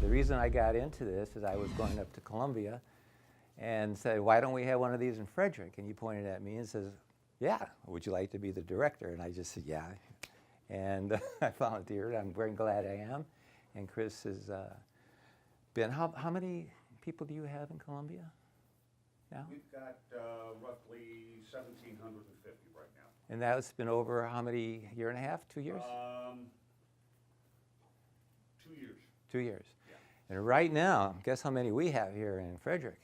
the reason I got into this is I was going up to Columbia and said, why don't we have one of these in Frederick? And you pointed at me and says, yeah, would you like to be the director? And I just said, yeah. And I volunteered. I'm very glad I am. And Chris has been, how many people do you have in Columbia now? We've got roughly 1,750 right now. And that's been over how many, year and a half, 2 years? 2 years. 2 years. Yeah. And right now, guess how many we have here in Frederick?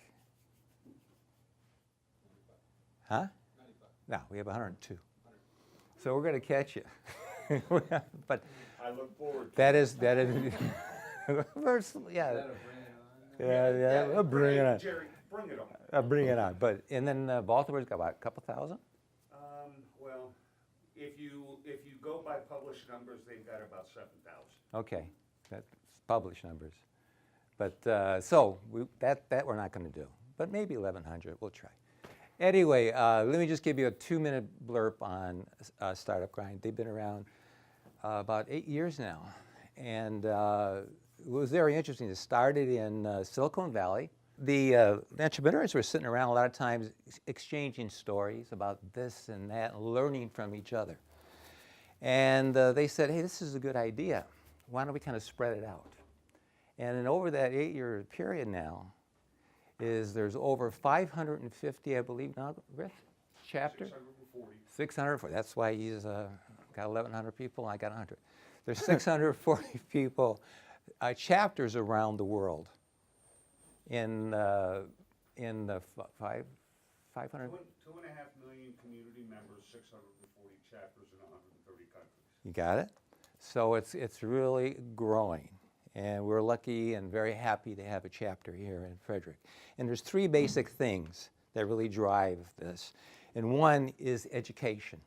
Huh? 95. No, we have 102. 100. So we're going to catch you. But I look forward to that is yeah. Yeah, bring it on. Jerry, bring it on. Bring it on. But and then Baltimore's got about a couple thousand. Well, if you go by published numbers, they've got about 7,000. Okay, that's published numbers. But so that we're not going to do. But maybe 1,100. We'll try. Anyway, let me just give you a 2-minute blurb on Startup Grind. They've been around about 8 years now. And it was very interesting. It started in Silicon Valley. The entrepreneurs were sitting around a lot of times exchanging stories about this and that and learning from each other. And they said, hey, this is a good idea. Why don't we kind of spread it out? And then over that 8-year period now, there's over 550, I believe now, Rick, chapters? 640. 640. That's why he's got 1,100 people, I got 100. There's 640 people, chapters around the world in the 500? 2.5 million community members, 640 chapters in 130 countries. You got it? So it's really growing. And we're lucky and very happy to have a chapter here in Frederick. And there's 3 basic things that really drive this. And one is education.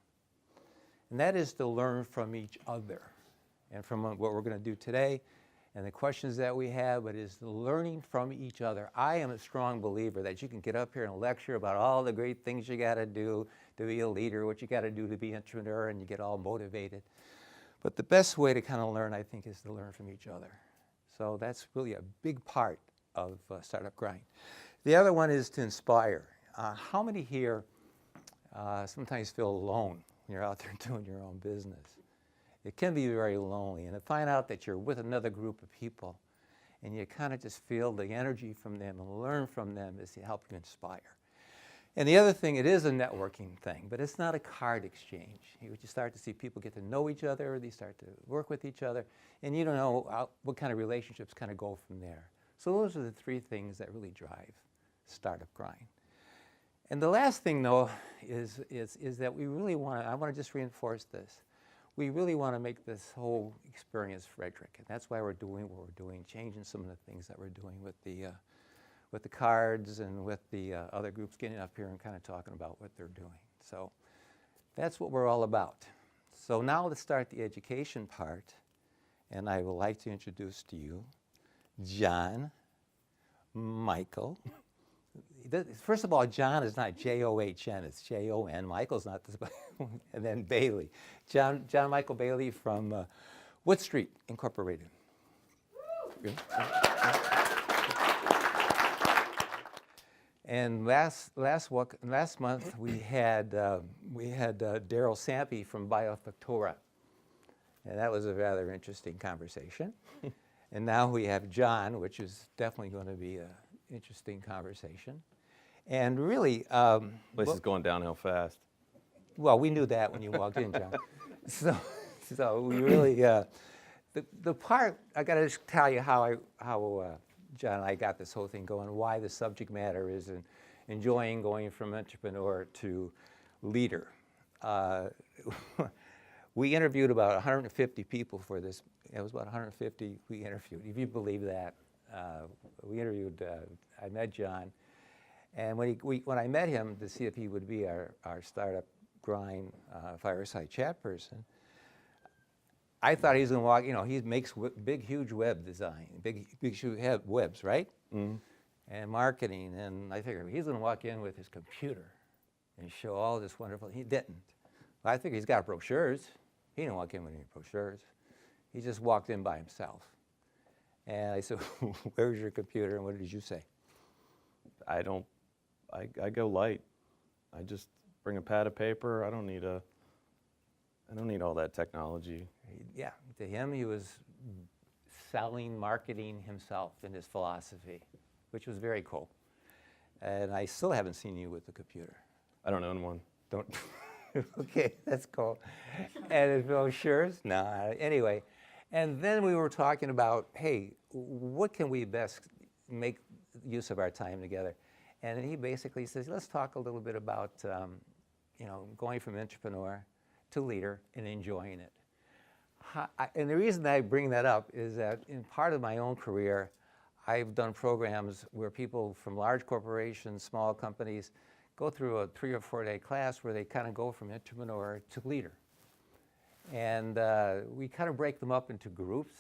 And that is to learn from each other. And from what we're going to do today and the questions that we have, it is learning from each other. I am a strong believer that you can get up here and lecture about all the great things you got to do to be a leader, what you got to do to be an entrepreneur, and you get all motivated. But the best way to kind of learn, I think, is to learn from each other. So that's really a big part of Startup Grind. The other one is to inspire. How many here sometimes feel alone when you're out there doing your own business? It can be very lonely. And to find out that you're with another group of people and you kind of just feel the energy from them and learn from them is to help you inspire. And the other thing, it is a networking thing, but it's not a card exchange. You start to see people get to know each other, they start to work with each other, and you don't know what kind of relationships kind of go from there. So those are the 3 things that really drive Startup Grind. And the last thing, though, is that we really want to, I want to just reinforce this. We really want to make this whole experience Frederick, and that's why we're doing what we're doing, changing some of the things that we're doing with the cards and with the other groups getting up here and kind of talking about what they're doing. So that's what we're all about. So now let's start the education part, and I would like to introduce to you Jon-Mikel. First of all, John is not J-O-H-N, it's J-O-N. Michael's not this, and then Bailey. Jon-Mikel Bailey from Wood Street Incorporated. And last month we had Daryl Sampe from Biofactora, and that was a rather interesting conversation. And now we have John, which is definitely going to be an interesting conversation. And really, place is going downhill fast. Well, we knew that when you walked in, John. So we really the part I got to just tell you how John and I got this whole thing going, why the subject matter is enjoying going from entrepreneur to leader. We interviewed about 150 people for this. It was about 150 we interviewed, if you believe that. We interviewed, I met John, and when I met him to see if he would be our Startup Grind Fireside Chat person, I thought he was going to walk, he makes big, huge web design, big huge webs, right? Mm-hmm. And marketing, and I figured he's going to walk in with his computer and show all this wonderful, he didn't. Well, I think he's got brochures. He didn't walk in with any brochures. He just walked in by himself. And I said, where's your computer? And what did you say? I go light. I just bring a pad of paper. I don't need all that technology. Yeah, to him, he was selling, marketing himself in his philosophy, which was very cool. And I still haven't seen you with the computer. I don't own one. Don't. Okay, that's cool. And if no shares, no. Anyway, and then we were talking about, hey, what can we best make use of our time together? And he basically says, let's talk a little bit about, going from entrepreneur to leader and enjoying it. And the reason I bring that up is that in part of my own career, I've done programs where people from large corporations, small companies, go through a 3 or 4 day class where they kind of go from entrepreneur to leader. And we kind of break them up into groups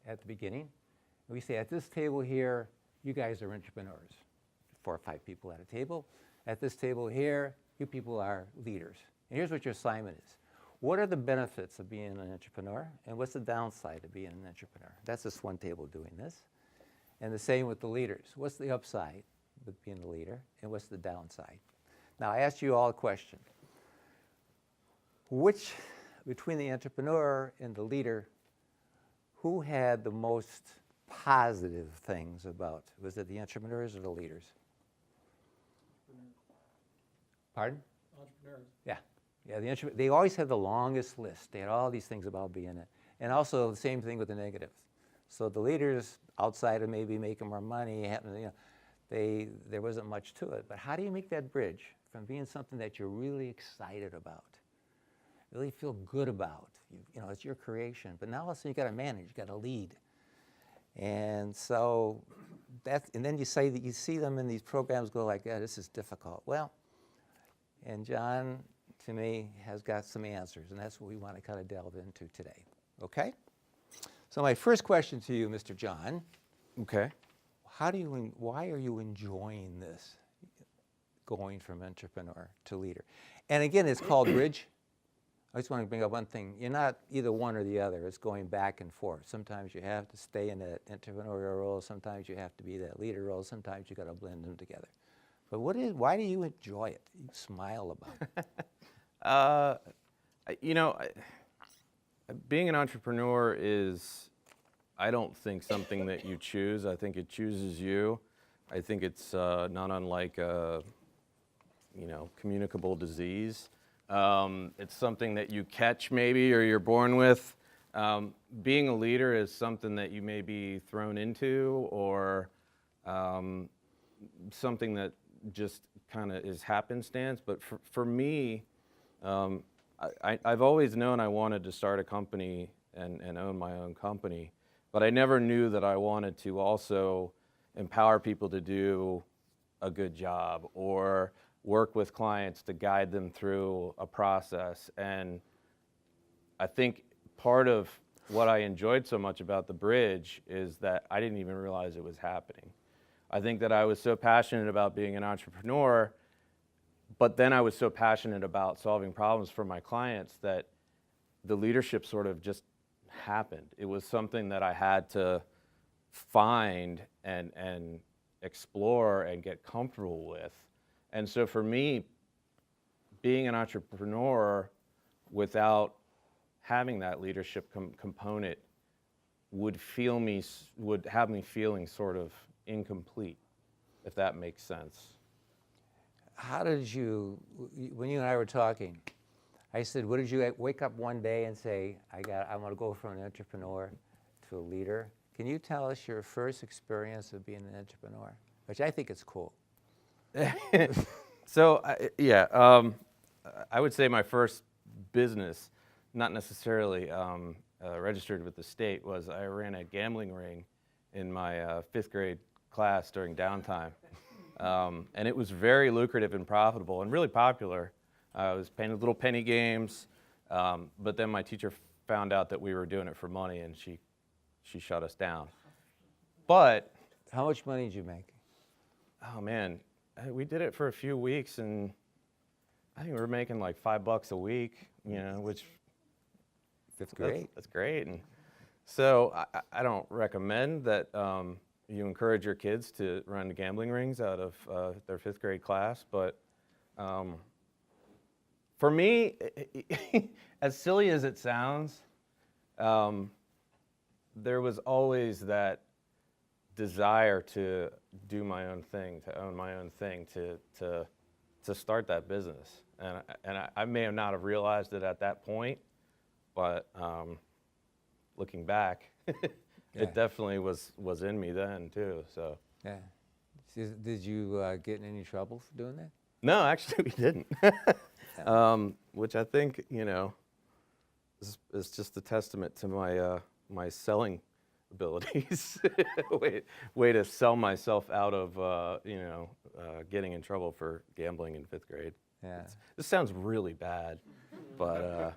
at the beginning. We say, at this table here, you guys are entrepreneurs. 4 or 5 people at a table. At this table here, you people are leaders. And here's what your assignment is. What are the benefits of being an entrepreneur? And what's the downside of being an entrepreneur? That's just one table doing this. And the same with the leaders. What's the upside with being a leader? And what's the downside? Now, I asked you all a question. Which, between the entrepreneur and the leader, who had the most positive things about? Was it the entrepreneurs or the leaders? Pardon? Entrepreneurs. Yeah. Yeah, they always had the longest list. They had all these things about being it. And also the same thing with the negatives. So the leaders, outside of maybe making more money, there wasn't much to it. But how do you make that bridge from being something that you're really excited about, really feel good about? It's your creation. But now all of a sudden you got to manage, you got to lead. And so and then you say that you see them in these programs go like, yeah, this is difficult. Well, and John, to me, has got some answers, and that's what we want to kind of delve into today. Okay? So my first question to you, Mr. John, Okay. why are you enjoying this, going from entrepreneur to leader? And again, it's called bridge. I just want to bring up one thing. You're not either one or the other. It's going back and forth. Sometimes you have to stay in that entrepreneurial role. Sometimes you have to be that leader role. Sometimes you got to blend them together. But why do you enjoy it? You smile about it. Being an entrepreneur is, I don't think, something that you choose. I think it chooses you. I think it's not unlike a, communicable disease. It's something that you catch maybe, or you're born with. Being a leader is something that you may be thrown into, or something that just kind of is happenstance. But for me, I've always known I wanted to start a company and own my own company, but I never knew that I wanted to also empower people to do a good job or work with clients to guide them through a process. And I think part of what I enjoyed so much about the bridge is that I didn't even realize it was happening. I think that I was so passionate about being an entrepreneur, but then I was so passionate about solving problems for my clients that the leadership sort of just happened. It was something that I had to find and explore and get comfortable with. And so for me, being an entrepreneur without having that leadership component would have me feeling sort of incomplete, if that makes sense. How did you, when you and I were talking, I said, what did you wake up one day and say, I want to go from an entrepreneur to a leader? Can you tell us your first experience of being an entrepreneur? Which I think is cool. So, I would say my first business, not necessarily registered with the state, was I ran a gambling ring in my 5th grade class during downtime. And it was very lucrative and profitable and really popular. I was playing little penny games, but then my teacher found out that we were doing it for money, and she shut us down. But how much money did you make? Oh man, we did it for a few weeks, and I think we were making like $5 a week, which 5th grade. That's great. And So I don't recommend that you encourage your kids to run gambling rings out of their 5th grade class, but for me, as silly as it sounds, there was always that desire to do my own thing, to own my own thing, to start that business. And I may have not have realized it at that point, but looking back, Yeah. it definitely was in me then too. So Yeah. Did you get in any trouble for doing that? no, actually we didn't, which I think is just a testament to my my selling abilities. way to sell myself out of getting in trouble for gambling in 5th grade. Yeah. This sounds really bad, but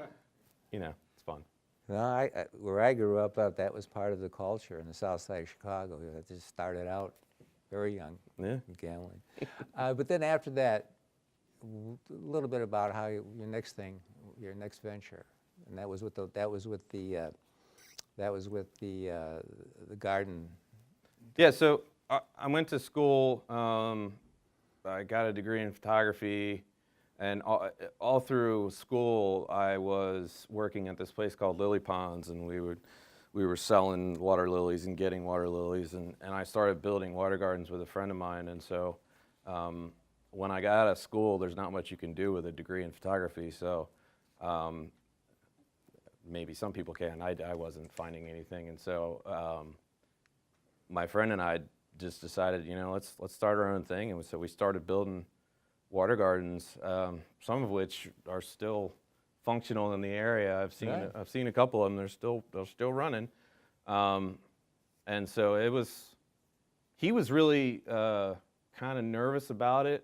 it's fun. No, where I grew up, that was part of the culture in the South Side of Chicago. It just started out very young, Yeah. gambling. But then after that, a little bit about how your next venture, and that was with the garden. Yeah, so I went to school. I got a degree in photography, and all through school, I was working at this place called Lily Ponds, and we were selling water lilies and getting water lilies, and I started building water gardens with a friend of mine. And so when I got out of school, there's not much you can do with a degree in photography. So maybe some people can. I wasn't finding anything, and so my friend and I just decided, let's start our own thing, and so we started building water gardens, some of which are still functional in the area. I've seen a couple of them. They're still running, and so he was really kind of nervous about it.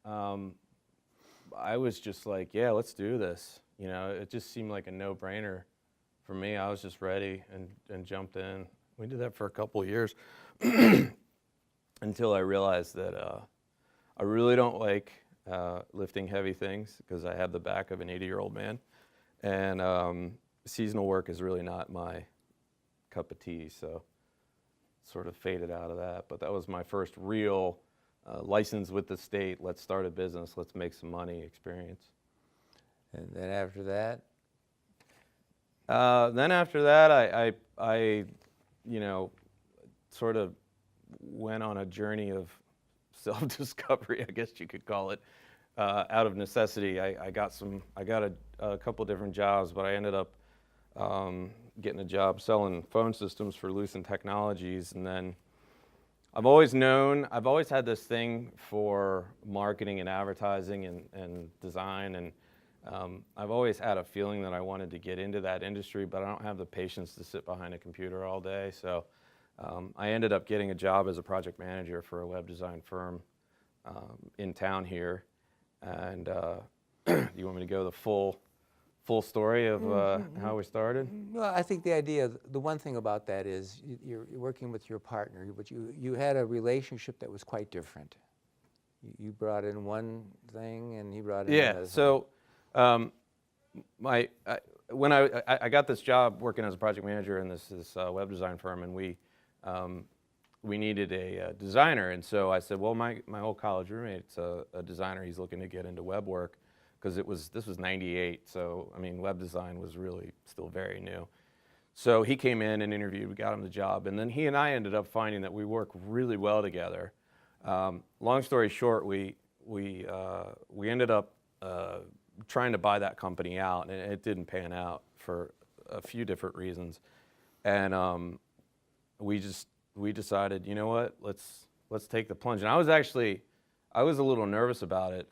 I was just like, yeah, let's do this. It just seemed like a no-brainer for me. I was just ready and jumped in. We did that for a couple of years until I realized that I really don't like lifting heavy things because I have the back of an 80-year-old man, and seasonal work is really not my cup of tea, so sort of faded out of that. But that was my first real license with the state, let's start a business, let's make some money experience. And then after that? I sort of went on a journey of self-discovery, I guess you could call it, out of necessity. I got a couple different jobs, but I ended up getting a job selling phone systems for Lucent Technologies, and then I've always had this thing for marketing and advertising and design, and I've always had a feeling that I wanted to get into that industry, but I don't have the patience to sit behind a computer all day. So I ended up getting a job as a project manager for a web design firm in town here. And you want me to go the full story of how we started? Well, I think the one thing about that is you're working with your partner, but you had a relationship that was quite different. You brought in one thing, and he brought in another thing. So when I got this job working as a project manager in this web design firm, and we needed a designer, and so I said, well, my old college roommate's a designer. He's looking to get into web work, because this was '98, so I mean web design was really still very new. So he came in and interviewed. We got him the job, and then he and I ended up finding that we work really well together. Long story short, we ended up trying to buy that company out, and it didn't pan out for a few different reasons. And we decided, you know what, let's take the plunge. And I was a little nervous about it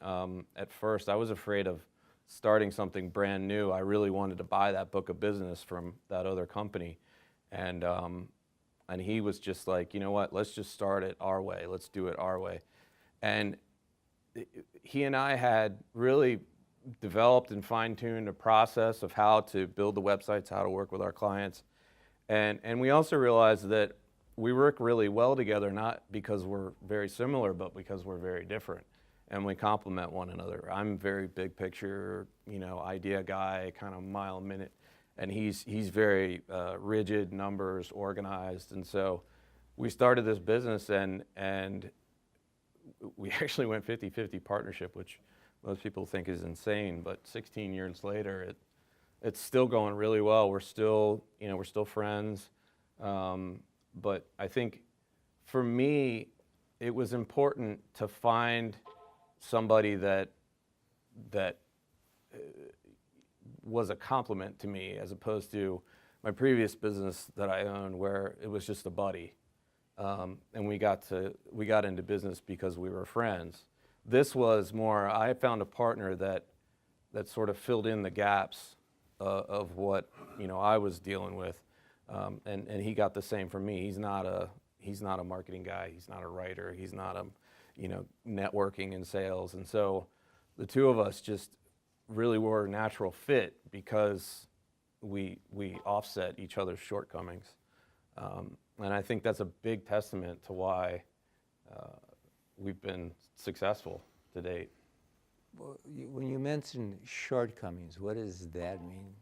at first. I was afraid of starting something brand new. I really wanted to buy that book of business from that other company, and he was just like, you know what, let's just start it our way. Let's do it our way. And he and I had really developed and fine-tuned a process of how to build the websites, how to work with our clients. And we also realized that we work really well together, not because we're very similar, but because we're very different. And we complement one another. I'm very big picture, idea guy, kind of mile a minute. and he's very rigid, numbers, organized, and so we started this business, and we actually went 50-50 partnership, which most people think is insane, but 16 years later, it's still going really well. We're still friends, but I think for me, it was important to find somebody that was a compliment to me, as opposed to my previous business that I owned, where it was just a buddy, and we got into business because we were friends. This was more, I found a partner that sort of filled in the gaps of what I was dealing with, and he got the same from me. He's not a marketing guy. He's not a writer. He's not a networking and sales, and so the two of us just really were a natural fit because we offset each other's shortcomings, and I think that's a big testament to why we've been successful to date. Well, when you mention shortcomings, what does that mean?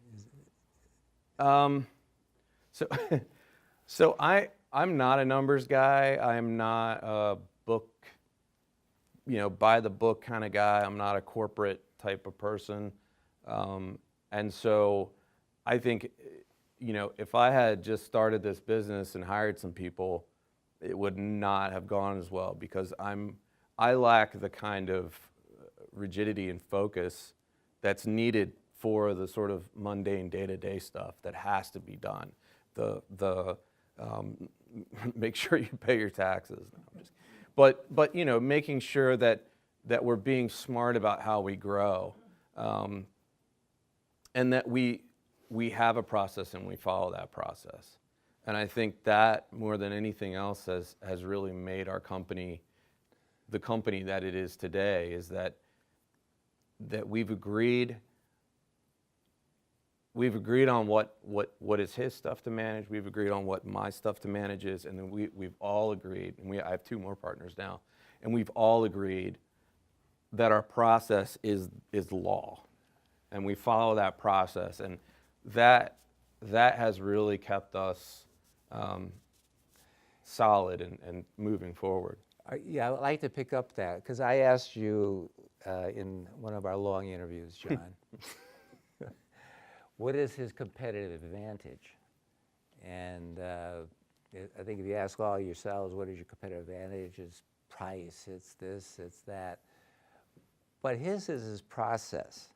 So I'm not a numbers guy. I'm not a book, by the book kind of guy. I'm not a corporate type of person. And so I think, if I had just started this business and hired some people, it would not have gone as well, because I lack the kind of rigidity and focus that's needed for the sort of mundane day-to-day stuff that has to be done. The make sure you pay your taxes. No, but making sure that we're being smart about how we grow, and that we have a process and we follow that process. And I think that more than anything else has really made our company the company that it is today, is that we've agreed on what is his stuff to manage. We've agreed on what my stuff to manage is, and then we've all agreed, and I have two more partners now, and we've all agreed that our process is law, and we follow that process, and that has really kept us solid and moving forward. Yeah, I'd like to pick up that, because I asked you in one of our long interviews, John, what is his competitive advantage? And I think if you ask all yourselves, what is your competitive advantage? It's price, it's this, it's that. But his is his process.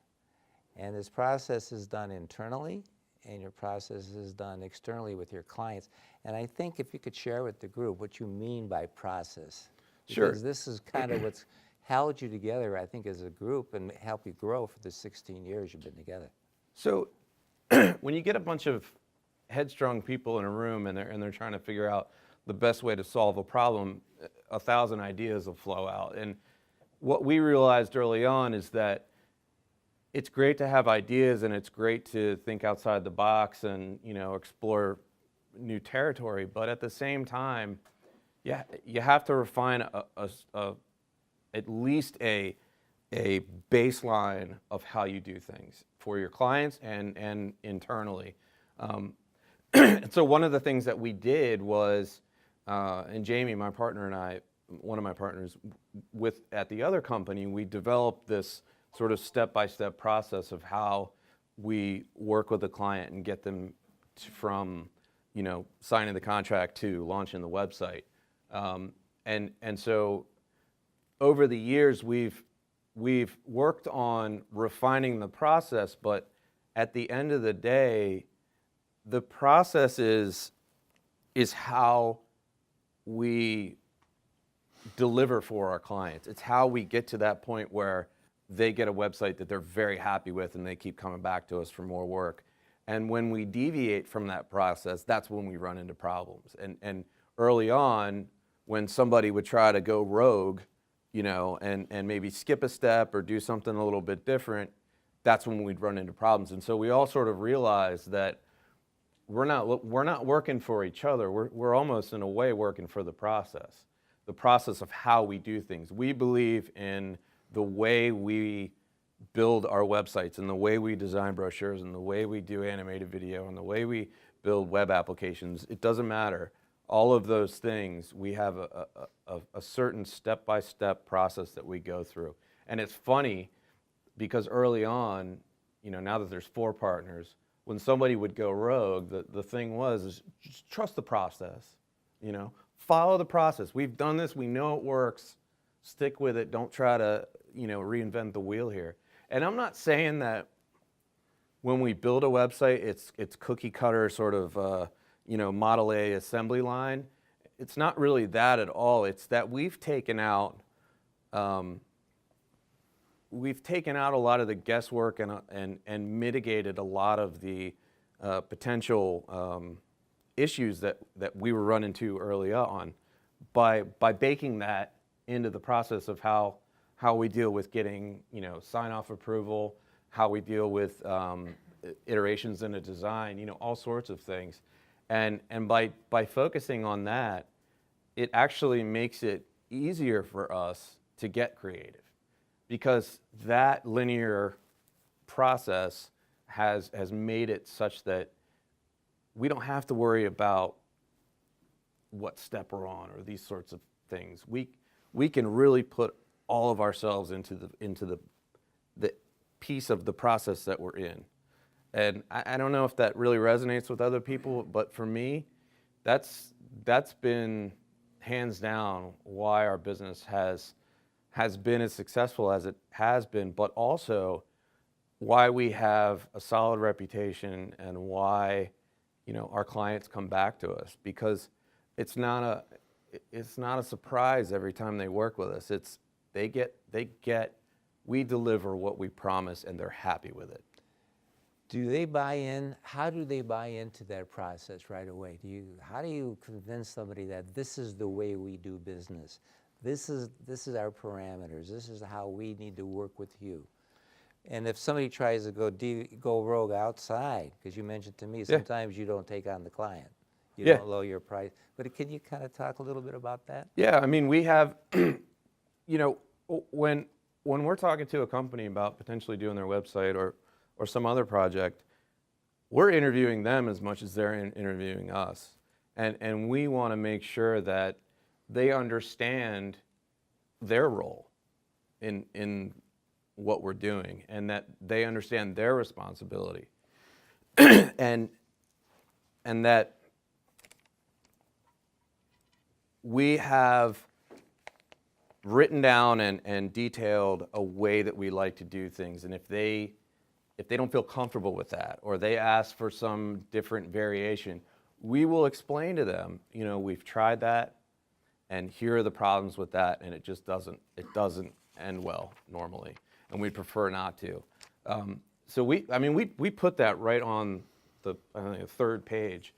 And his process is done internally, and your process is done externally with your clients. And I think if you could share with the group what you mean by process. Sure. Because this is kind of what's held you together, I think, as a group, and helped you grow for the 16 years you've been together. So when you get a bunch of headstrong people in a room and they're trying to figure out the best way to solve a problem, 1,000 ideas will flow out. And what we realized early on is that it's great to have ideas, and it's great to think outside the box and explore new territory. But at the same time, you have to refine at least a baseline of how you do things for your clients and internally. And so one of the things that we did was, and Jamie, my partner, and I, one of my partners at the other company, we developed this sort of step-by-step process of how we work with a client and get them from signing the contract to launching the website. And so over the years, we've worked on refining the process, but at the end of the day, the process is how we deliver for our clients. It's how we get to that point where they get a website that they're very happy with and they keep coming back to us for more work. And when we deviate from that process, that's when we run into problems. And early on, when somebody would try to go rogue, and maybe skip a step or do something a little bit different, that's when we'd run into problems. And so we all sort of realized that we're not working for each other. We're almost in a way working for the process of how we do things. We believe in the way we build our websites and the way we design brochures and the way we do animated video and the way we build web applications, it doesn't matter. All of those things, we have a certain step-by-step process that we go through. And it's funny because early on, now that there's 4 partners, when somebody would go rogue, the thing is just trust the process, follow the process. We've done this, we know it works, stick with it, don't try to, reinvent the wheel here. And I'm not saying that when we build a website, it's cookie cutter sort of, Model A assembly line. It's not really that at all. It's that we've taken out a lot of the guesswork and mitigated a lot of the potential issues that we were running into early on by baking that into the process of how we deal with getting sign-off approval, how we deal with iterations in a design, all sorts of things. And by focusing on that, it actually makes it easier for us to get creative, because that linear process has made it such that we don't have to worry about what step we're on or these sorts of things. We can really put all of ourselves into the piece of the process that we're in. And I don't know if that really resonates with other people, but for me, that's been hands down why our business has been as successful as it has been, but also why we have a solid reputation and why our clients come back to us, because it's not a surprise every time they work with us. We deliver what we promise and they're happy with it. Do they buy in? How do they buy into that process right away? How do you convince somebody that this is the way we do business? This is our parameters. This is how we need to work with you. And if somebody tries to go rogue outside, because you mentioned to me, sometimes you don't take on the client. You don't lower your price. But can you kind of talk a little bit about that? Yeah, I mean, we have, when we're talking to a company about potentially doing their website or some other project, we're interviewing them as much as they're interviewing us. And we want to make sure that they understand their role in what we're doing and that they understand their responsibility. and that we have written down and detailed a way that we like to do things. And if they don't feel comfortable with that, or they ask for some different variation, we will explain to them, we've tried that, and here are the problems with that, and it doesn't end well normally, and we'd prefer not to. So we put that right on the 3rd page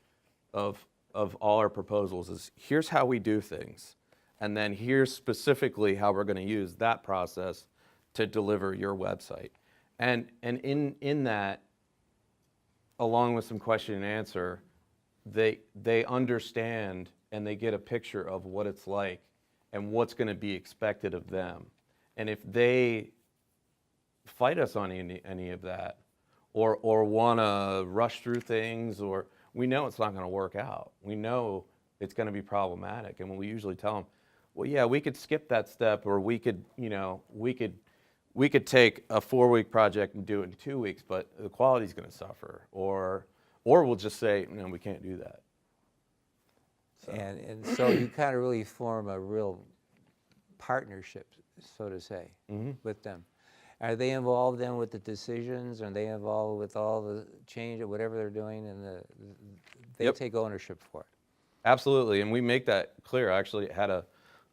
of all our proposals. Is here's how we do things, and then here's specifically how we're going to use that process to deliver your website. And in that, along with some question and answer, they understand and they get a picture of what it's like and what's going to be expected of them. And if they fight us on any of that, or want to rush through things, or we know it's not going to work out, we know it's going to be problematic, and we usually tell them, well, yeah, we could skip that step, or we could take a 4-week project and do it in 2 weeks, but the quality's going to suffer, or we'll just say, no, we can't do that. So. And so you kind of really form a real partnership, so to say, with them. Are they involved then with the decisions? Are they involved with all the change or whatever they're doing, and they take ownership for it? Absolutely, and we make that clear. I actually had a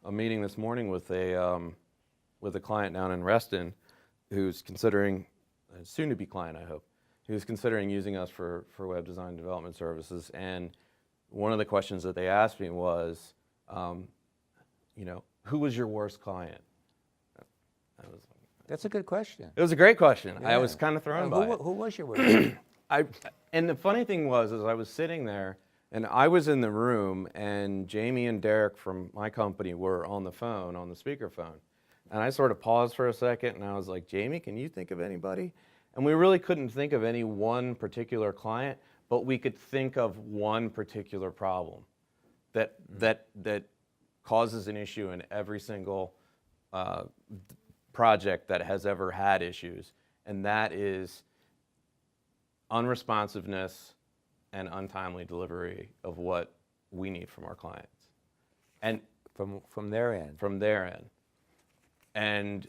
meeting this morning with a client down in Reston who's considering, a soon-to-be client, I hope, who's considering using us for web design development services. And one of the questions that they asked me was, who was your worst client? That's a good question. It was a great question. Yeah. I was kind of thrown by it. Who was your worst? And the funny thing was, I was sitting there, and I was in the room, and Jamie and Derek from my company were on the phone, on the speakerphone. And I sort of paused for a second and I was like, Jamie, can you think of anybody? And we really couldn't think of any one particular client, but we could think of one particular problem that causes an issue in every single project that has ever had issues. And that is unresponsiveness and untimely delivery of what we need from our clients. And From their end. from their end. And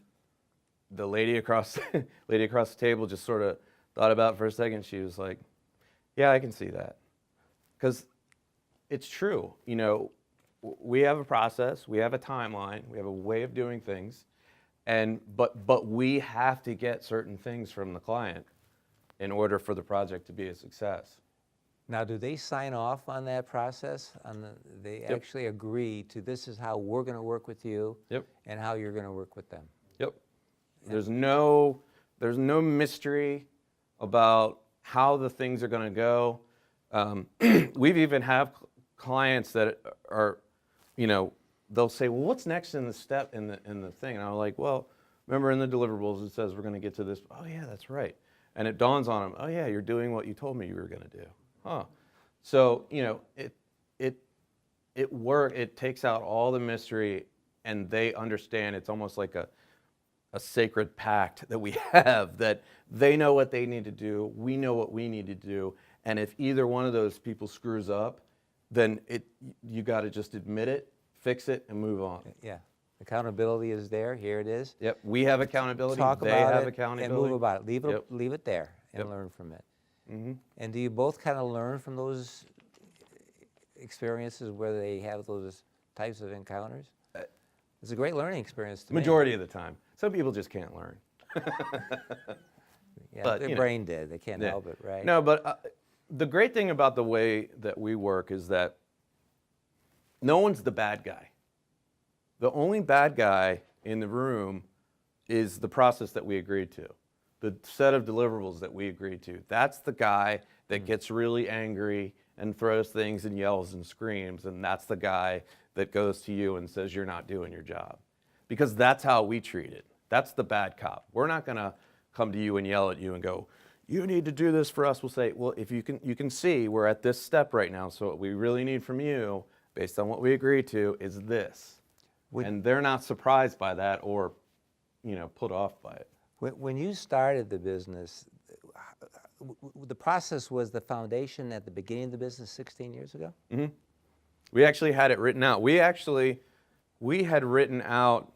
the lady across the table just sort of thought about it for a second. She was like, yeah, I can see that. Because it's true. You know, we have a process, we have a timeline, we have a way of doing things, but we have to get certain things from the client in order for the project to be a success. Now, do they sign off on that process? They actually agree to this is how we're going to work with you Yep. and how you're going to work with them. Yep. There's no mystery about how the things are going to go. We've even have clients that are, you know, they'll say, well, what's next in the step in the thing? And I'm like, well, remember in the deliverables it says we're going to get to this. Oh yeah, that's right. And it dawns on them, oh yeah, you're doing what you told me you were going to do. Huh. So, you know, it takes out all the mystery, and they understand it's almost like a sacred pact that we have, that they know what they need to do, we know what we need to do, and if either one of those people screws up, then you got to just admit it, fix it, and move on. Yeah. Accountability is there. Here it is. Yep, we have accountability, Talk they about have it accountability. and move about it. Yep. Leave it there and Yep. learn from it. Mm-hmm. And do you both kind of learn from those experiences where they have those types of encounters? It's a great learning experience to me. Majority of the time. Some people just can't learn. Yeah, but, their you know. brain dead. They can't Yeah. help it, right? No, but the great thing about the way that we work is that no one's the bad guy. The only bad guy in the room is the process that we agreed to, the set of deliverables that we agreed to. That's the guy that gets really angry and throws things and yells and screams, and that's the guy that goes to you and says you're not doing your job. Because that's how we treat it. That's the bad cop. We're not going to come to you and yell at you and go, you need to do this for us. We'll say, well, if you can see we're at this step right now, so what we really need from you, based on what we agreed to, is this. And they're not surprised by that or, you know, put off by it. When you started the business, the process was the foundation at the beginning of the business 16 years ago? Mm-hmm. We actually had it written out. We had written out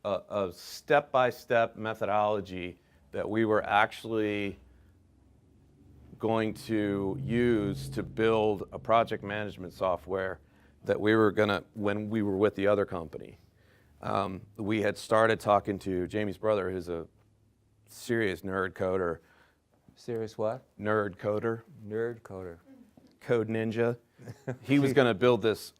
a step-by-step methodology that we were actually going to use to build a project management software that we were gonna, when we were with the other company. We had started talking to Jamie's brother, who's a serious nerd coder. Serious what? Nerd coder. Nerd coder. Code Ninja. He was going to build this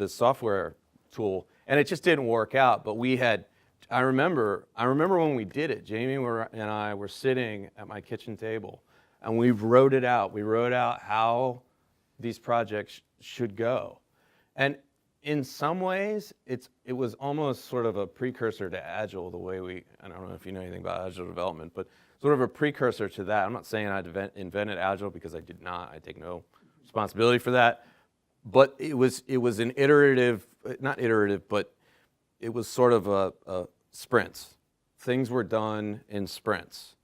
software tool, and it just didn't work out. But we had, I remember when we did it. Jamie and I were sitting at my kitchen table, and we wrote it out. We wrote out how these projects should go, and in some ways, it was almost sort of a precursor to Agile. The way I don't know if you know anything about Agile development, but sort of a precursor to that. I'm not saying I invented Agile because I did not. I take no responsibility for that. But it was an iterative, not iterative, but it was sort of a sprints. Things were done in sprints.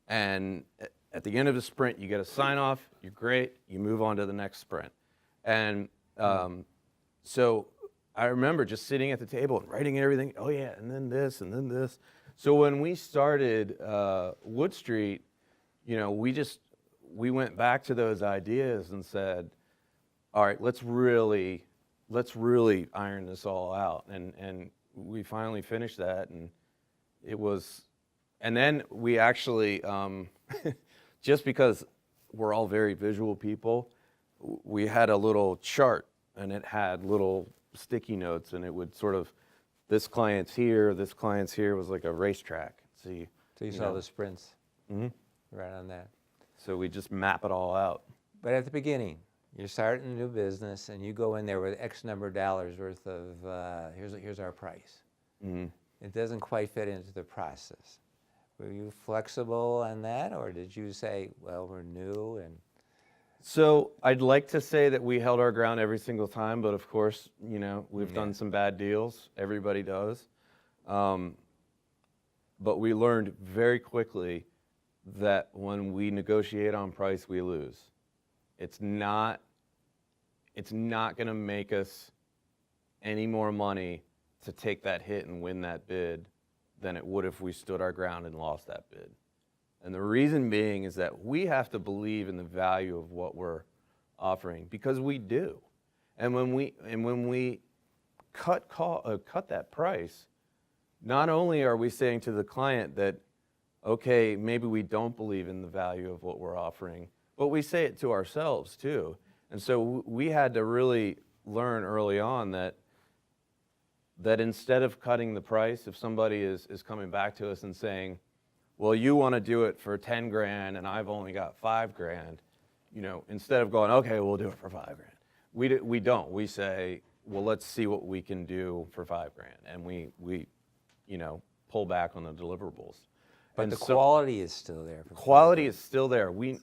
And at the end of the sprint, you get a sign off, you're great, you move on to the next sprint. And so I remember just sitting at the table and writing everything, oh yeah, and then this, and then this. So when we started Wood Street, you know, we went back to those ideas and said, all right, let's really iron this all out. And we finally finished that, and it was, and then we actually, just because we're all very visual people, we had a little chart, and it had little sticky notes, and it would sort of, this client's here, this client's here, was like a racetrack. So you saw the sprints right on that. So we just map it all out. But at the beginning, You're starting a new business, and you go in there with X number of dollars worth of, here's our price. Mhm. It doesn't quite fit into the process. Were you flexible on that, or did you say, well, we're new and... So I'd like to say that we held our ground every single time, but of course, we've Yeah. done some bad deals. Everybody does. But we learned very quickly that when we negotiate on price, we lose. It's not going to make us any more money to take that hit and win that bid than it would if we stood our ground and lost that bid. And the reason being is that we have to believe in the value of what we're offering, because we do. And when we cut that price, not only are we saying to the client that, okay, maybe we don't believe in the value of what we're offering, but we say it to ourselves too. And so we had to really learn early on that instead of cutting the price, if somebody is coming back to us and saying, well, you want to do it for 10 grand and I've only got 5 grand, instead of going, okay, we'll do it for 5 grand. We don't. We say, well, let's see what we can do for 5 grand. And we pull back on the deliverables. But And the so- quality is still there. Quality is still there. We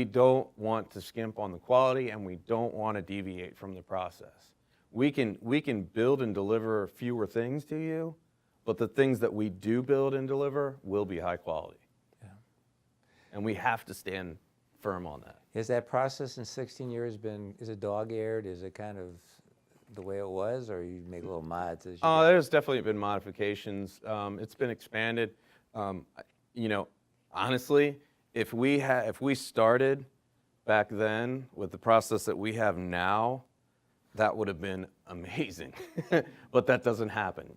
don't want to skimp on the quality, and we don't want to deviate from the process. We can build and deliver fewer things to you, but the things that we do build and deliver will be high quality. Yeah. And we have to stand firm on that. Has that process in 16 years is it dog-eared? Is it kind of the way it was, or you make little mods as you go? There's definitely been modifications. It's been expanded. Honestly, if we started back then with the process that we have now, that would have been amazing. But that doesn't happen.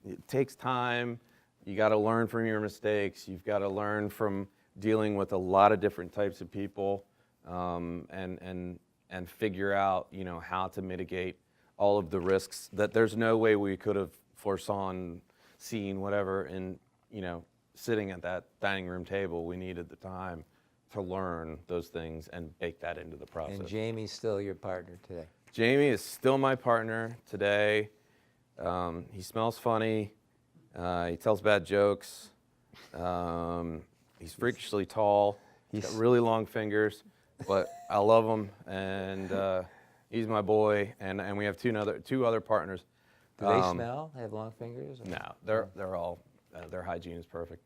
It takes time. You got to learn from your mistakes. You've got to learn from dealing with a lot of different types of people, and figure out how to mitigate all of the risks that there's no way we could have foresawn, seen, whatever. And sitting at that dining room table, we needed the time to learn those things and bake that into the process. And Jamie's still your partner today. Jamie is still my partner today. He smells funny. He tells bad jokes. He's freakishly tall. He's got really long fingers, but I love him, and he's my boy. And we have two other partners. Do they smell? They have long fingers? Or? No, they're all their hygiene is perfect.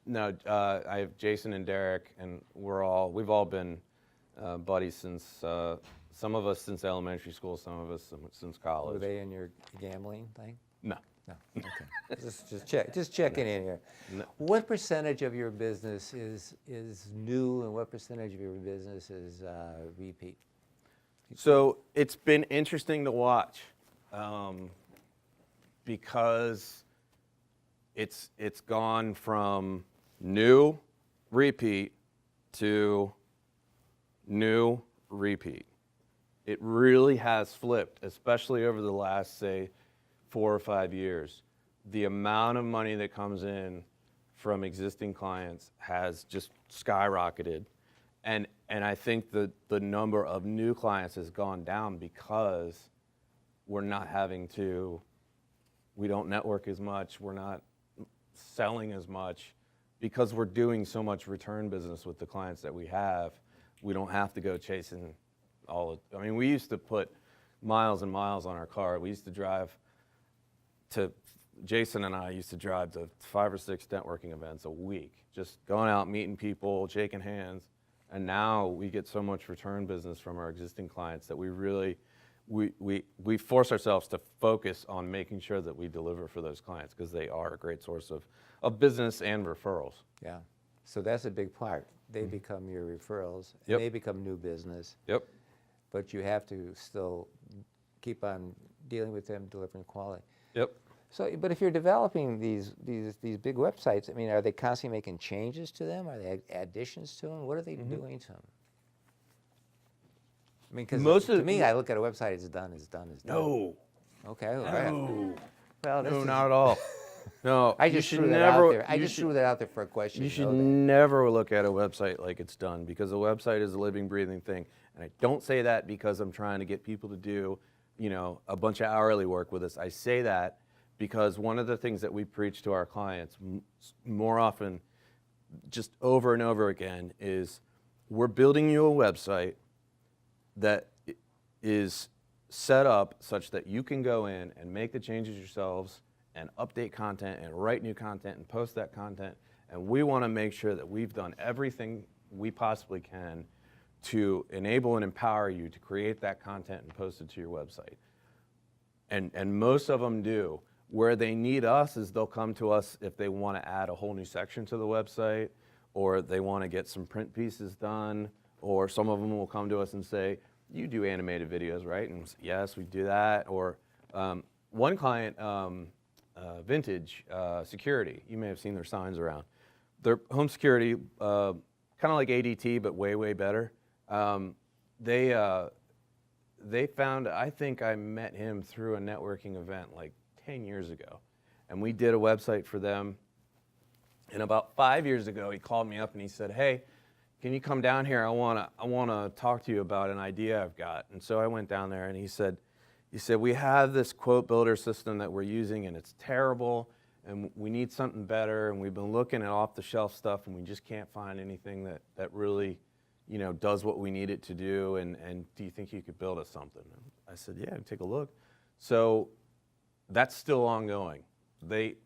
No, I have Jason and Derek, and we've all been buddies since. Some of us since elementary school, some of us since college. Were they in your gambling thing? No. No. Okay. just checking in here. No. What percentage of your business is new, and what percentage of your business is repeat? So it's been interesting to watch, because it's gone from new, repeat to new, repeat. It really has flipped, especially over the last, say, 4 or 5 years. The amount of money that comes in from existing clients has just skyrocketed. And I think the number of new clients has gone down because we don't network as much, we're not selling as much, because we're doing so much return business with the clients that we have. We don't have to go chasing we used to put miles and miles on our car. Jason and I used to drive to 5 or 6 networking events a week, just going out, meeting people, shaking hands. And now we get so much return business from our existing clients that we force ourselves to focus on making sure that we deliver for those clients, because they are a great source of business and referrals. Yeah. So that's a big part. They become your referrals. Yep. And they become new business. Yep. But you have to still keep on dealing with them, delivering quality. Yep. So, but if you're developing these big websites, are they constantly making changes to them? Are they additions to them? What are they doing to them? Because to me, I look at a website, it's done. No. Okay. All right. No. Well, No, not at all. No, I you just should threw that out never- there. I you just should- threw that out there for a question. You should know that. never look at a website like it's done, because a website is a living, breathing thing. And I don't say that because I'm trying to get people to do, a bunch of hourly work with us. I say that because one of the things that we preach to our clients more often, just over and over again, is we're building you a website that is set up such that you can go in and make the changes yourselves and update content and write new content and post that content. And we want to make sure that we've done everything we possibly can to enable and empower you to create that content and post it to your website. And most of them do. Where they need us is they'll come to us if they want to add a whole new section to the website, or they want to get some print pieces done, or some of them will come to us and say, you do animated videos, right? And we say, yes, we do that. Or one client, Vintage Security, you may have seen their signs around. Their home security, kind of like ADT, but way, way better. They found, I think I met him through a networking event like 10 years ago. And we did a website for them. And about 5 years ago, he called me up and he said, hey, can you come down here? I wanna talk to you about an idea I've got. And so I went down there and he said, we have this quote builder system that we're using and it's terrible and we need something better, and we've been looking at off the shelf stuff and we just can't find anything that really, does what we need it to do, and do you think you could build us something? And I said, yeah, take a look. So that's still ongoing. We've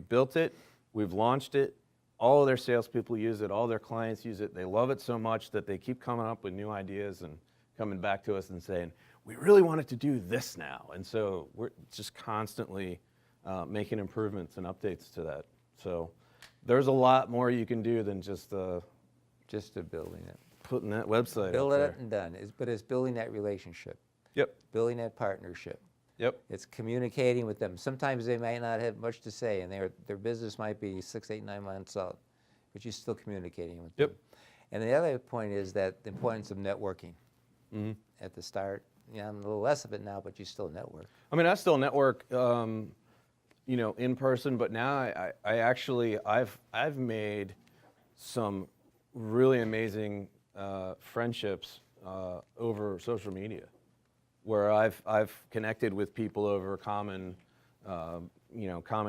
built it, we've launched it, all of their salespeople use it, all their clients use it. They love it so much that they keep coming up with new ideas and coming back to us and saying, we really wanted to do this now. And so we're just constantly making improvements and updates to that. So there's a lot more you can do than just building it. putting that website Build up it there. and done. But it's building that relationship, Yep, building that partnership. yep, It's communicating with them. Sometimes they might not have much to say, and their business might be 6, 8, 9 months out, but you're still communicating with Yep. them. And the other point is that the importance of networking at the start. I'm a little less of it now, but you still network. I mean, I still network, in person, but now I actually, I've made some really amazing friendships over social media, where I've connected with people over common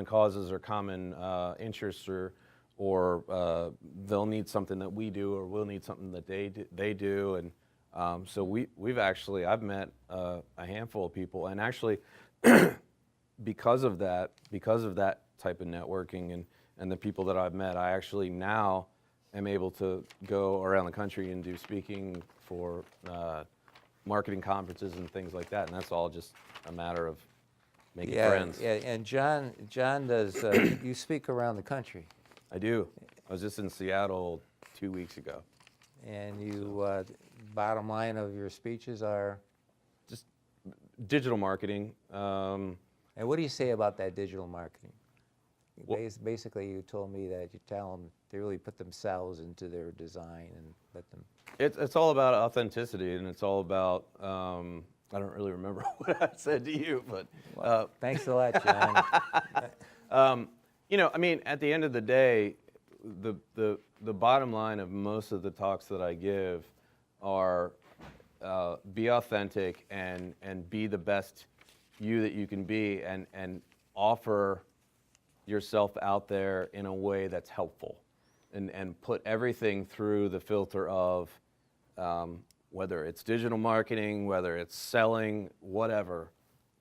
causes or common interests, or they'll need something that we do, or we'll need something that they do, and so I've met a handful of people, and actually because of that type of networking and the people that I've met, I actually now am able to go around the country and do speaking for marketing conferences and things like that, and that's all just a matter of making friends. Yeah, and John does, you speak around the country. I do. I was just in Seattle 2 weeks ago. And you, bottom line of your speeches are? Just digital marketing. And what do you say about that digital marketing? Well- Basically, you told me that you tell them to really put themselves into their design and let them. It's all about authenticity, and it's all about, I don't really remember what I said to you, but. Thanks a lot, John. I mean, at the end of the day, the bottom line of most of the talks that I give are be authentic and be the best you that you can be, and offer yourself out there in a way that's helpful, and put everything through the filter of whether it's digital marketing, whether it's selling, whatever.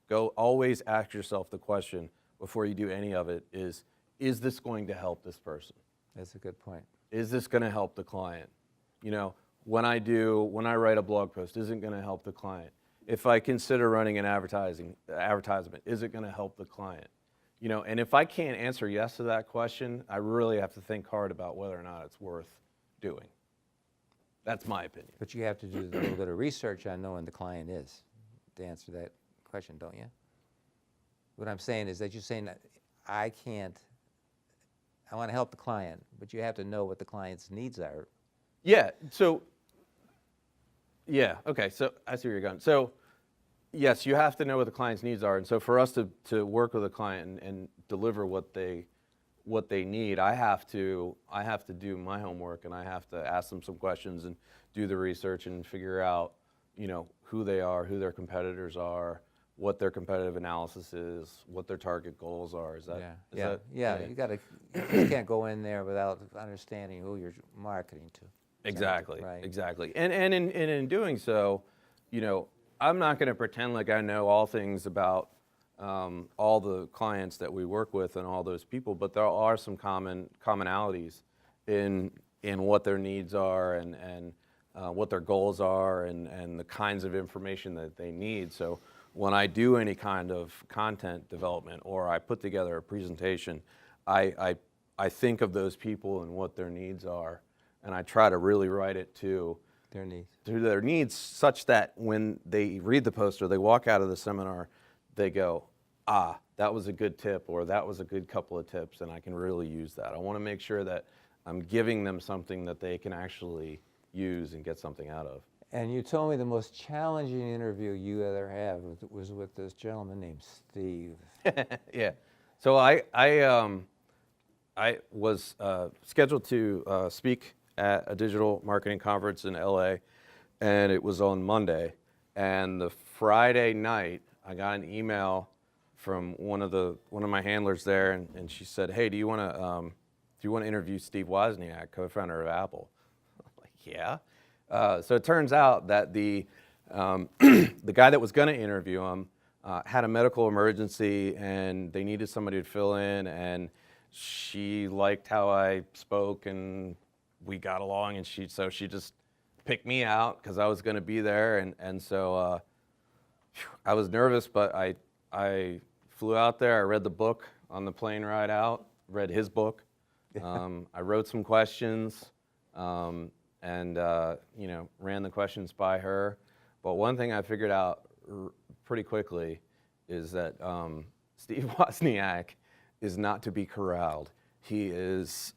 Always ask yourself the question before you do any of it is this going to help this person? That's a good point. Is this going to help the client? When I write a blog post, is it going to help the client? If I consider running an advertisement, is it going to help the client? And if I can't answer yes to that question, I really have to think hard about whether or not it's worth doing. That's my opinion. But you have to do a little bit of research on knowing the client is to answer that question, don't you? What I'm saying is that you're saying that I want to help the client, but you have to know what the client's needs are. Yeah, okay, so I see where you're going. So yes, you have to know what the client's needs are. And so for us to work with a client and deliver what they need, I have to do my homework, and I have to ask them some questions and do the research and figure out, who they are, who their competitors are, what their competitive analysis is, what their target goals are. Is that? You can't go in there without understanding who you're marketing to. Exactly. Right. Exactly. And in doing so, I'm not going to pretend like I know all things about all the clients that we work with and all those people, but there are some commonalities in what their needs are and what their goals are and the kinds of information that they need. So when I do any kind of content development or I put together a presentation, I think of those people and what their needs are, and I try to really write it to their needs such that when they read the poster, they walk out of the seminar, they go, that was a good tip, or that was a good couple of tips, and I can really use that. I want to make sure that I'm giving them something that they can actually use and get something out of. And you told me the most challenging interview you ever had was with this gentleman named Steve. Yeah. So I was scheduled to speak at a digital marketing conference in LA, and it was on Monday. And the Friday night, I got an email from one of my handlers there, and she said, "Hey, do you want to interview Steve Wozniak, co-founder of Apple?" I'm like, "Yeah." So it turns out that the guy that was going to interview him had a medical emergency, and they needed somebody to fill in, and she liked how I spoke, and we got along, and she just picked me out because I was going to be there, and so I was nervous, but I flew out there. I read the book on the plane ride out, read his book. I wrote some questions. And ran the questions by her. But one thing I figured out pretty quickly is that Steve Wozniak is not to be corralled. He is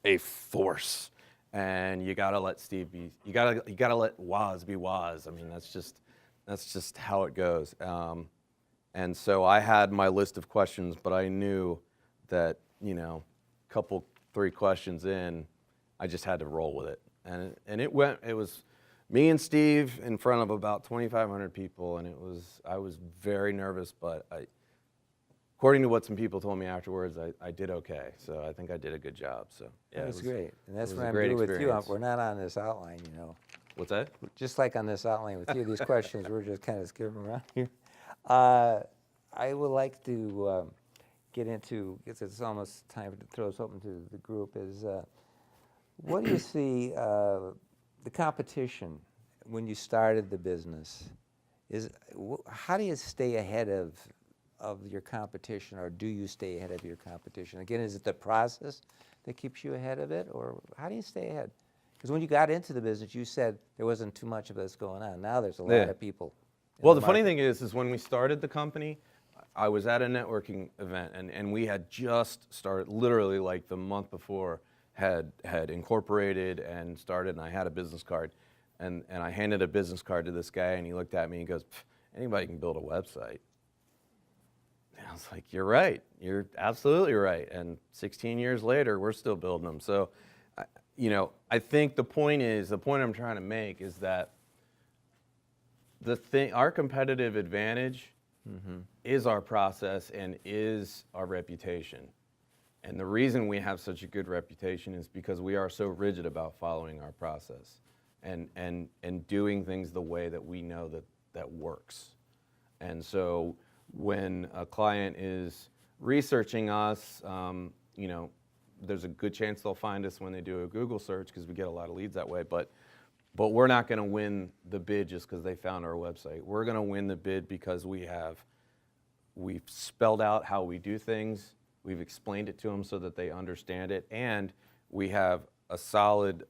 a force, and you gotta let Steve be. You gotta let Woz be Woz. I mean, that's just how it goes. And so I had my list of questions, but I knew that three questions in, I just had to roll with it. And it was me and Steve in front of about 2,500 people, and I was very nervous, but according to what some people told me afterwards, I did okay. So I think I did a good job. So yeah, That was great. And that's it what was a I'm great doing with you. experience. We're not on this outline, What's that? Just like on this outline with you, these questions, we're just kind of skipping around here. I would like to get into, because it's almost time to throw this open to the group, is what do you see the competition when you started the business? How do you stay ahead of your competition, or do you stay ahead of your competition? Again, is it the process that keeps you ahead of it, or how do you stay ahead? Because when you got into the business, you said there wasn't too much of this going on. Now there's a lot of people. Well, the funny thing is when we started the company, I was at a networking event, and we had just started, literally like the month before, had incorporated and started, and I had a business card, and I handed a business card to this guy, and he looked at me and he goes, "Anybody can build a website." And I was like, "You're right. You're absolutely right." And 16 years later, we're still building them. So, I think the point I'm trying to make is that our competitive advantage is our process and is our reputation. And the reason we have such a good reputation is because we are so rigid about following our process and doing things the way that we know that works. And so when a client is researching us, there's a good chance they'll find us when they do a Google search, because we get a lot of leads that way. But we're not going to win the bid just because they found our website. We're going to win the bid because we've spelled out how we do things, we've explained it to them so that they understand it, and we have a solid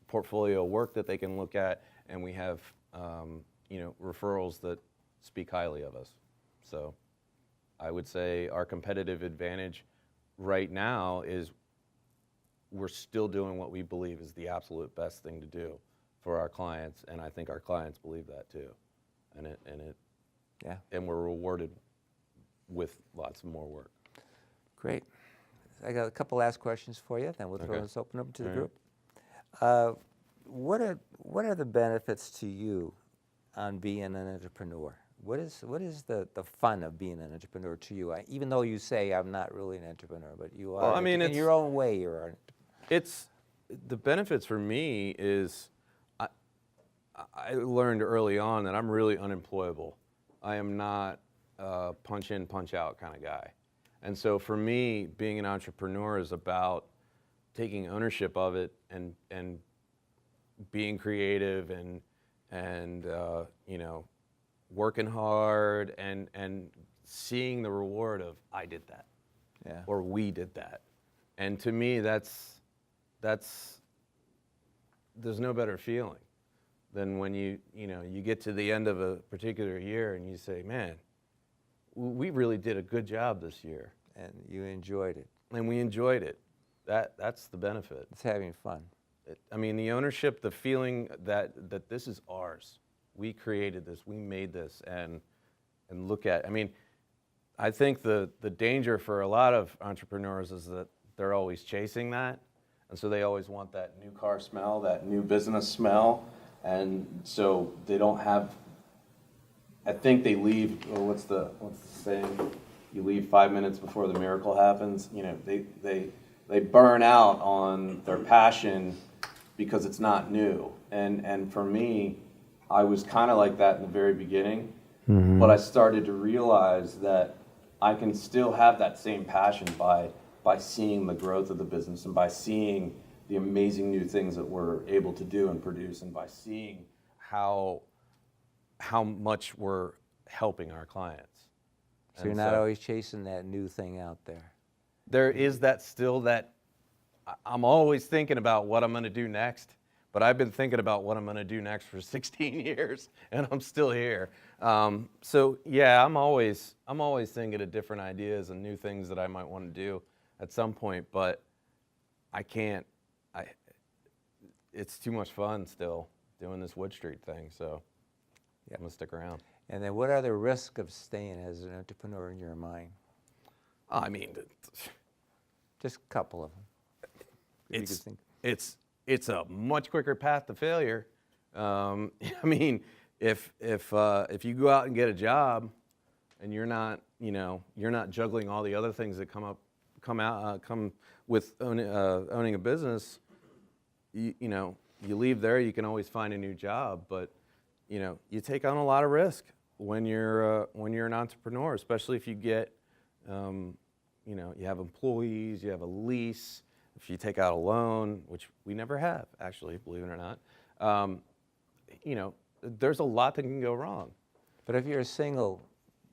portfolio of work that they can look at, and we have referrals that speak highly of us. So I would say our competitive advantage right now is we're still doing what we believe is the absolute best thing to do for our clients, and I think our clients believe that too. And Yeah. and we're rewarded with lots more work. Great. I got a couple last questions for you, then we'll throw Okay. this open up to the All group. What are the benefits to you on being an entrepreneur? What is the fun of being an entrepreneur to you? Even though you say I'm not really an entrepreneur, but you are. Well, I mean, in it's- your own way, you're an. It's the benefits for me is I learned early on that I'm really unemployable. I am not a punch in, punch out kind of guy. And so for me, being an entrepreneur is about taking ownership of it and being creative and you know, working hard and seeing the reward of I did that, Yeah. or we did that. And to me, that's there's no better feeling than when you get to the end of a particular year and you say, man, we really did a good job this year. And you enjoyed it. And we enjoyed it. That's the benefit. It's having fun. I mean, the ownership, the feeling that this is ours. We created this, we made this, and look at, I mean, I think the danger for a lot of entrepreneurs is that they're always chasing that. And so they always want that new car smell, that new business smell. And so they don't have, I think they leave, or what's the saying? You leave 5 minutes before the miracle happens. You know, they burn out on their passion because it's not new. And for me, I was kind of like that in the very beginning, but I started to realize that I can still have that same passion by seeing the growth of the business and by seeing the amazing new things that we're able to do and produce, and by seeing how much we're helping our clients. So you're not always chasing that new thing out there. There is that still that I'm always thinking about what I'm going to do next, but I've been thinking about what I'm going to do next for 16 years, and I'm still here. So yeah, I'm always thinking of different ideas and new things that I might want to do at some point, but I can't. It's too much fun still doing this Wood Street thing, so I'm going to stick around. And then what are the risks of staying as an entrepreneur in your mind? I mean, Just a couple of them. If you could think. it's a much quicker path to failure. I mean, if you go out and get a job and you're not juggling all the other things that come with owning a business, you leave there, you can always find a new job, but you take on a lot of risk when you're an entrepreneur, especially if you get you have employees, you have a lease, if you take out a loan, which we never have, actually, believe it or not. There's a lot that can go wrong. But if you're a single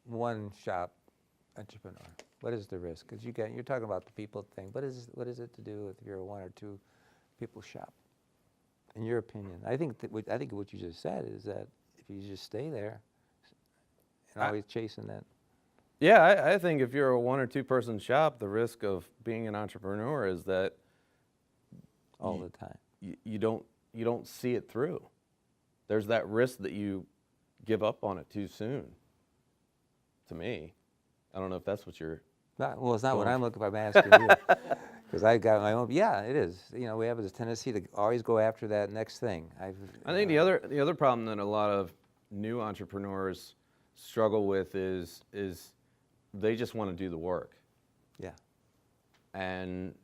one-shop entrepreneur, what is the risk? Because you're talking about the people thing. What is it to do if you're a one or two people shop? In your opinion, I think what you just said is that if you just stay there and always chasing that. Yeah, I think if you're a one or two person shop, the risk of being an entrepreneur is that all the time. You don't see it through. There's that risk that you give up on it too soon. To me, I don't know if that's what you're. Well, it's not what I'm looking for. I'm asking you because I got my own. Yeah, it is. We have this tendency to always go after that next thing. I think the other problem that a lot of new entrepreneurs struggle with is they just want to do the work. Yeah. And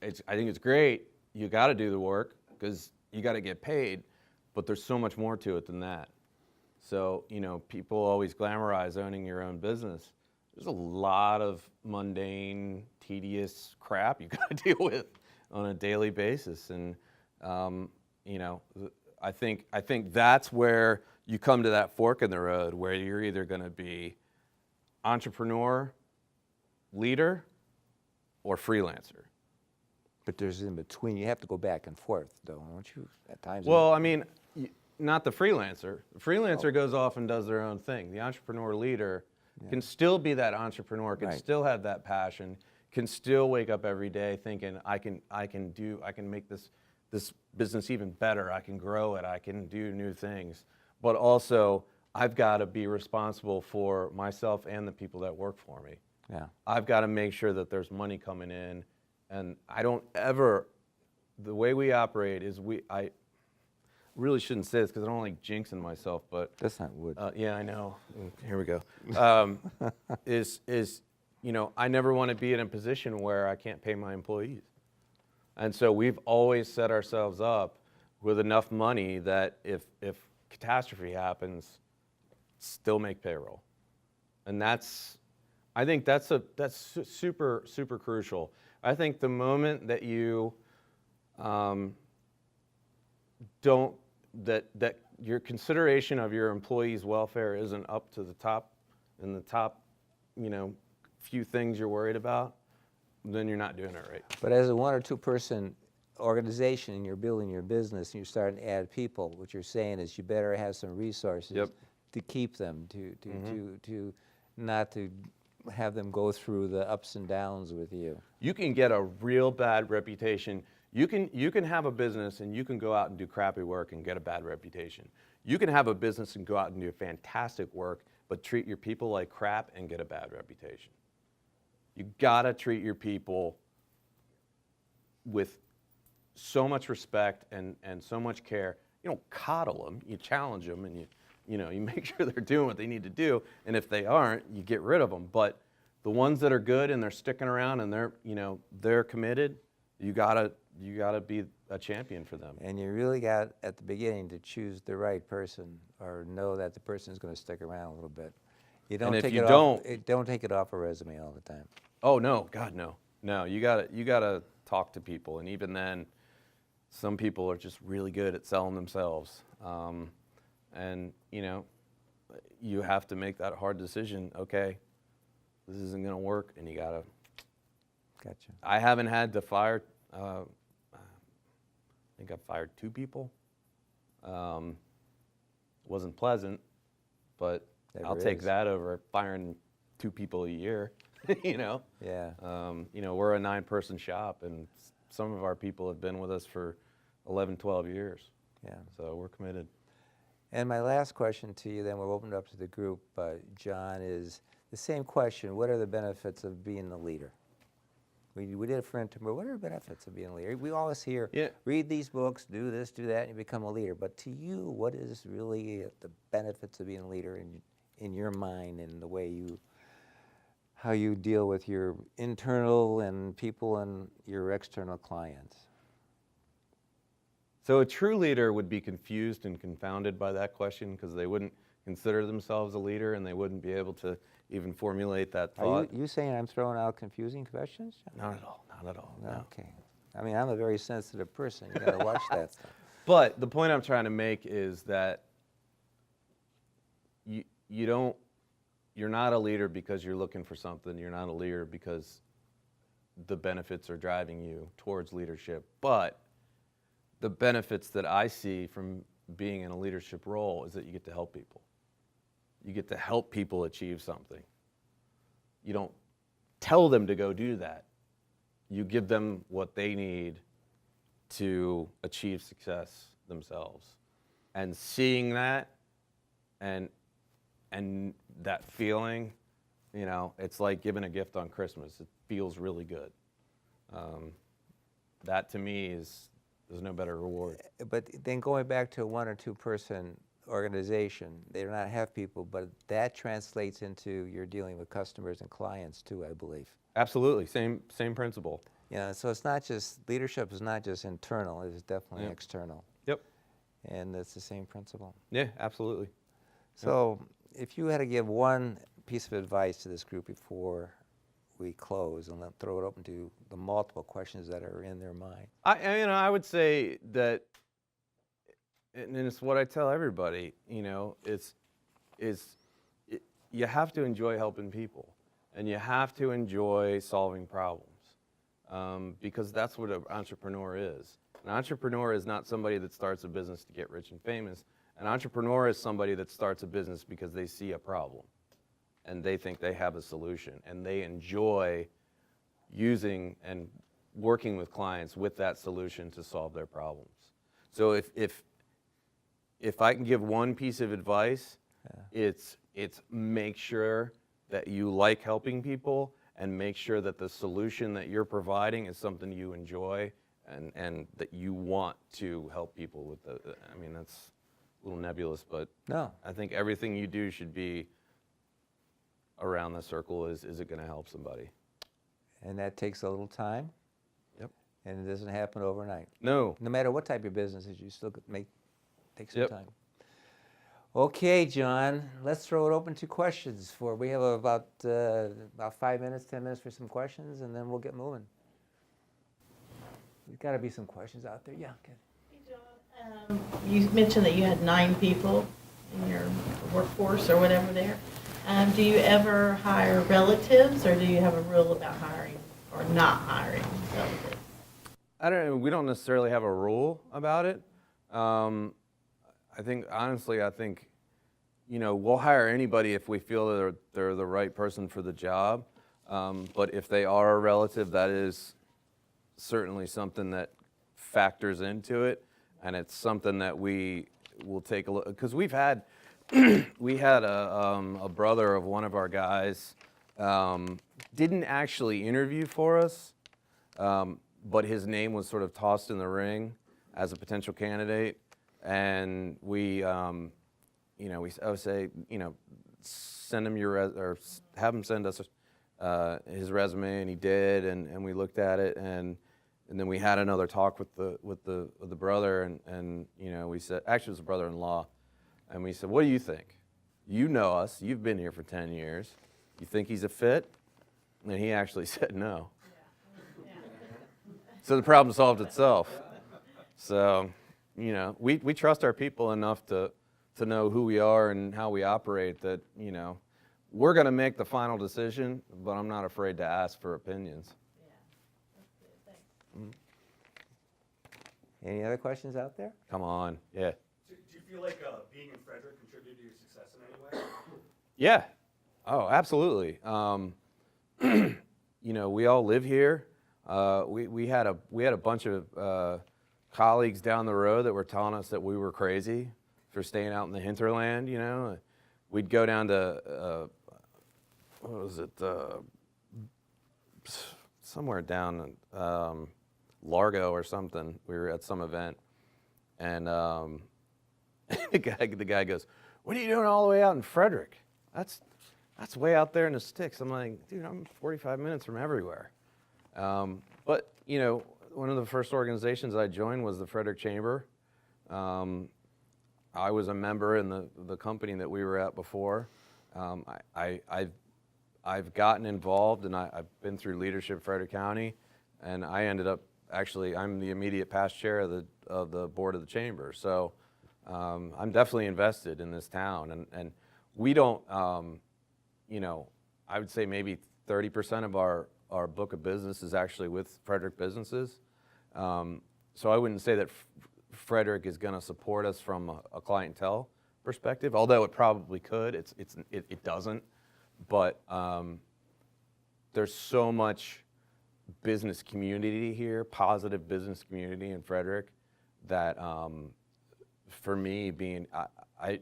I think it's great. You got to do the work because you got to get paid, but there's so much more to it than that. So, people always glamorize owning your own business. There's a lot of mundane, tedious crap you got to deal with on a daily basis. And, I think that's where you come to that fork in the road where you're either going to be entrepreneur, leader, or freelancer. But there's in between. You have to go back and forth, though, don't you? At times. Well, I mean, not the freelancer. The freelancer goes off and does their own thing. The entrepreneur leader can still be that entrepreneur, can still have that passion, can still wake up every day thinking, I can make this business even better. I can grow it. I can do new things. But also, I've got to be responsible for myself and the people that work for me. Yeah. I've got to make sure that there's money coming in, and I don't ever, the way we operate is I really shouldn't say this because I don't like jinxing myself, but That's not wood. yeah, I know. Here we go. You know, I never want to be in a position where I can't pay my employees. And so we've always set ourselves up with enough money that if catastrophe happens, still make payroll. And I think that's super, super crucial. I think the moment that you that your consideration of your employees' welfare isn't up to the top, in the top, you know, few things you're worried about, then you're not doing it right. But as a 1 or 2 person organization and you're building your business and you're starting to add people, what you're saying is you better have some resources Yep. to keep them, to not to have them go through the ups and downs with you. You can get a real bad reputation. You can have a business and you can go out and do crappy work and get a bad reputation. You can have a business and go out and do fantastic work, but treat your people like crap and get a bad reputation. You gotta treat your people with so much respect and so much care. You don't coddle them, you challenge them, and you make sure they're doing what they need to do, and if they aren't, you get rid of them. But the ones that are good and they're sticking around and they're committed, you gotta be a champion for them. And you really got, at the beginning, to choose the right person or know that the person is going to stick around a little bit. You don't And if take you it don't- off, don't take it off a resume all the time. Oh no, God no. No, you gotta talk to people, and even then, some people are just really good at selling themselves. And you have to make that hard decision. Okay, this isn't gonna work, and you gotta. Gotcha. I haven't had to fire. I think I've fired 2 people. Wasn't pleasant, but Never I'll take is. that over firing 2 people a year. Yeah. We're a 9-person shop, and some of our people have been with us for 11, 12 years. Yeah. So we're committed. And my last question to you, then we'll open it up to the group, John, is the same question. What are the benefits of being the leader? We did it for Intimate. What are the benefits of being a leader? We always hear, read these books, do this, do that, and you become a leader. But to you, what is really the benefits of being a leader in your mind and the way how you deal with your internal and people and your external clients? So a true leader would be confused and confounded by that question because they wouldn't consider themselves a leader and they wouldn't be able to even formulate that thought. Are you saying I'm throwing out confusing questions, John? Not at all, not at all. No. Okay. I mean, I'm a very sensitive person. You got to watch that stuff. But the point I'm trying to make is that you're not a leader because you're looking for something. You're not a leader because the benefits are driving you towards leadership. But the benefits that I see from being in a leadership role is that you get to help people. You get to help people achieve something. You don't tell them to go do that. You give them what they need to achieve success themselves. And seeing that and that feeling, it's like giving a gift on Christmas. It feels really good. That to me there's no better reward. But then going back to a 1 or 2 person organization, they do not have people, but that translates into you're dealing with customers and clients too, I believe. Absolutely, same principle. So it's not just, leadership is not just internal, it's definitely external. Yep. And it's the same principle. Yeah, absolutely. So if you had to give one piece of advice to this group before we close, and then throw it open to the multiple questions that are in their mind. I would say that, and it's what I tell everybody, you have to enjoy helping people, and you have to enjoy solving problems, because that's what an entrepreneur is. An entrepreneur is not somebody that starts a business to get rich and famous. An entrepreneur is somebody that starts a business because they see a problem and they think they have a solution, and they enjoy using and working with clients with that solution to solve their problems. So if I can give one piece of advice, It's make sure that you like helping people and make sure that the solution that you're providing is something you enjoy and that you want to help people with. I mean, that's a little nebulous, but No. I think everything you do should be around the circle. Is it going to help somebody? And that takes a little time. Yep. And it doesn't happen overnight. No. No matter what type of business it is, you still take some Yep. time. Okay, John, let's throw it open to questions. We have about 5 minutes, 10 minutes for some questions, and then we'll get moving. There's got to be some questions out there. Yeah, good. Hey, John, you mentioned that you had 9 people in your workforce or whatever there. Do you ever hire relatives, or do you have a rule about hiring or not hiring relatives? I don't know. We don't necessarily have a rule about it. I think, honestly, we'll hire anybody if we feel they're the right person for the job. But if they are a relative, that is certainly something that factors into it, and it's something that we will take a look. Because we had a brother of one of our guys, didn't actually interview for us, but his name was sort of tossed in the ring as a potential candidate. And we, I would say, send him or have him send us his resume, and he did, and we looked at it, and then we had another talk with the brother, and we said, actually it was a brother-in-law, and we said, what do you think? You know us, you've been here for 10 years. You think he's a fit? And he actually said no. Yeah. So the problem solved itself. So. We trust our people enough to know who we are and how we operate that, we're going to make the final decision, but I'm not afraid to ask for opinions. Yeah, that's good, thanks. Any other questions out there? Come on, yeah. Do you feel like being in Frederick contributed to your success in any way? Yeah, oh, absolutely. We all live here. We had a bunch of colleagues down the road that were telling us that we were crazy for staying out in the hinterland. We'd go down to what was it, somewhere down Largo or something. We were at some event, and the guy goes, "What are you doing all the way out in Frederick? That's way out there in the sticks." I'm like, "Dude, I'm 45 minutes from everywhere." But one of the first organizations I joined was the Frederick Chamber. I was a member in the company that we were at before. I've gotten involved, and I've been through leadership in Frederick County, and I ended up I'm the immediate past chair of the board of the chamber. So I'm definitely invested in this town, and we don't. I would say maybe 30% of our book of business is actually with Frederick businesses. So I wouldn't say that Frederick is going to support us from a clientele perspective, although it probably could. It doesn't. But there's so much business community here, positive business community in Frederick, that for me, I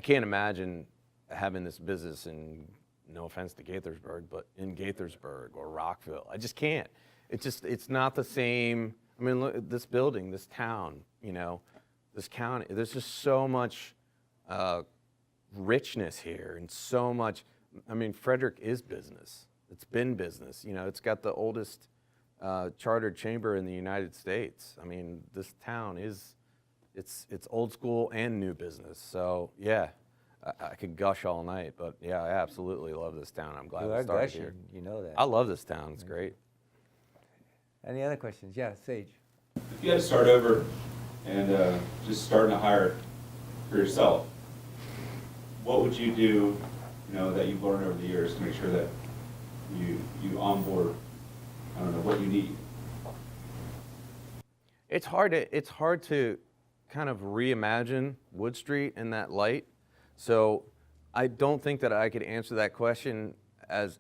can't imagine having this business in, no offense to Gaithersburg, but in Gaithersburg or Rockville. I just can't. It's not the same. I mean, look at this building, this town, this county. There's just so much richness here, and so much. I mean, Frederick is business. It's been business. It's got the oldest chartered chamber in the United States. I mean, this town it's old school and new business. So yeah. I could gush all night, but yeah, I absolutely love this town. I'm glad I started here. You know that. I love this town. It's great. Any other questions? Yeah, Sage. If you had to start over and just starting to hire for yourself, what would you do, that you've learned over the years to make sure that you onboard, I don't know, what you need? It's hard to kind of reimagine Wood Street in that light. So I don't think that I could answer that question as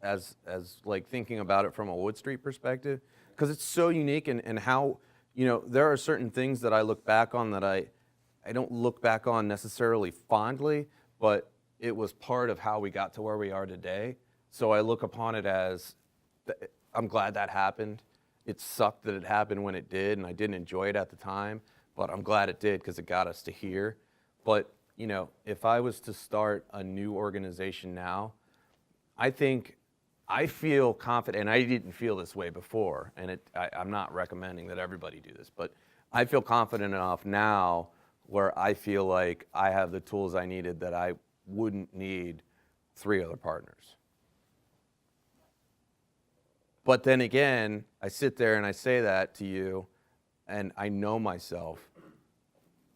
like thinking about it from a Wood Street perspective, because it's so unique, and how, there are certain things that I look back on that I don't look back on necessarily fondly, but it was part of how we got to where we are today. So I look upon it as, I'm glad that happened. It sucked that it happened when it did, and I didn't enjoy it at the time, but I'm glad it did because it got us to here. But, you know, if I was to start a new organization now, I feel confident, and I didn't feel this way before, and I'm not recommending that everybody do this, but I feel confident enough now where I feel like I have the tools I needed that I wouldn't need 3 other partners. But then again, I sit there and I say that to you, and I know myself,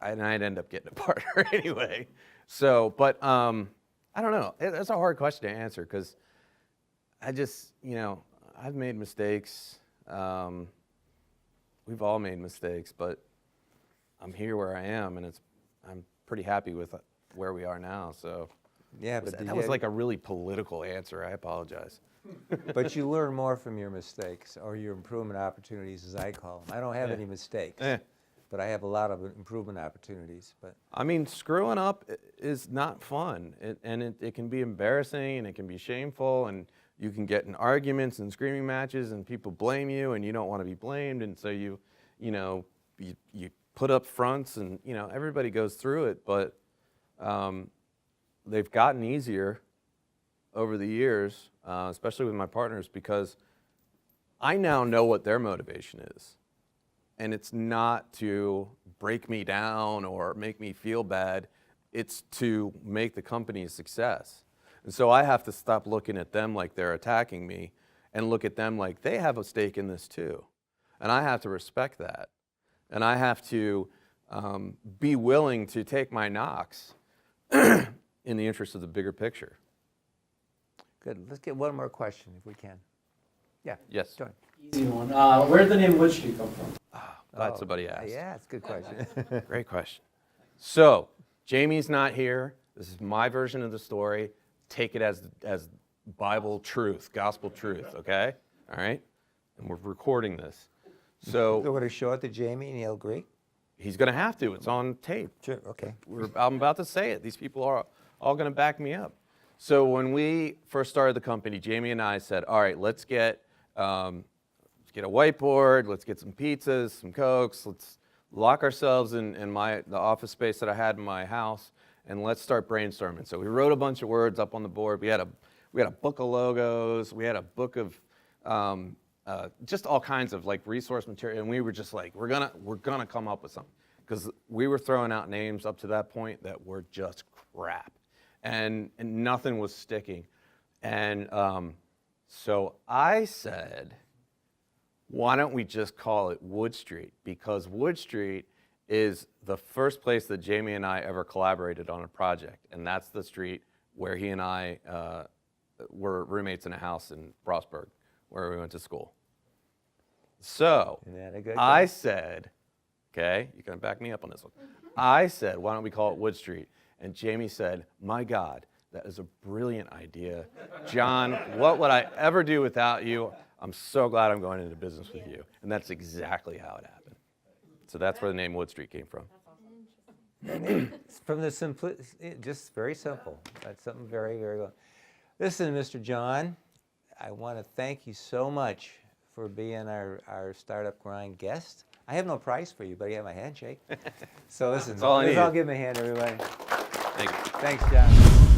and I'd end up getting a partner anyway. So, but I don't know. That's a hard question to answer because I just, you know, I've made mistakes. We've all made mistakes, but I'm here where I am, and I'm pretty happy with where we are now. So, Yeah, but that was like a really political answer. I apologize. But you learn more from your mistakes or your improvement opportunities, as I call them. I don't have any mistakes, but I have a lot of improvement opportunities. But I mean, screwing up is not fun, it can be embarrassing, and it can be shameful, and you can get in arguments and screaming matches, and people blame you, and you don't want to be blamed, and so you put up fronts, and you know everybody goes through it, but they've gotten easier over the years, especially with my partners, because I now know what their motivation is. And it's not to break me down or make me feel bad. It's to make the company a success. And so I have to stop looking at them like they're attacking me and look at them like they have a stake in this too. And I have to respect that. And I have to be willing to take my knocks in the interest of the bigger picture. good. Let's get one more question if we can. Yeah. Yes. Go ahead. Easy one. Where did the name Wood Street come from? Glad somebody asked. Yeah, it's a good question. Great question. So, Jamie's not here. This is my version of the story. Take it as Bible truth, gospel truth, okay? All right? And we're recording this. So So, we're going to show it to Jamie and he'll agree? he's going to have to. It's on tape. Sure, okay. I'm about to say it. These people are all going to back me up. So when we first started the company, Jamie and I said, all right, let's get a whiteboard, let's get some pizzas, some Cokes, let's lock ourselves in the office space that I had in my house, and let's start brainstorming. So we wrote a bunch of words up on the board. We had a book of logos. We had a book of just all kinds of like resource material, and we were just like, we're gonna come up with something, because we were throwing out names up to that point that were just crap, and nothing was sticking, and so I said, why don't we just call it Wood Street? Because Wood Street is the first place that Jamie and I ever collaborated on a project, and that's the street where he and I were roommates in a house in Frostburg, where we went to school. So Isn't that a good I said, okay, you're gonna back me up on this one. I said, why don't we call it Wood Street? And Jamie said, my God, that is a brilliant idea. John, what would I ever do without you? I'm so glad I'm going into business with you. And that's exactly how it happened. So that's where the name Wood Street came from. It's from the simplicity, just very simple. That's something very, very good. Listen, Mr. John, I want to thank you so much for being our Startup Grind guest. I have no prize for you, but you have my handshake. So listen, That's all I let's all needed. give him a hand, everybody. Thank you. Thanks, John.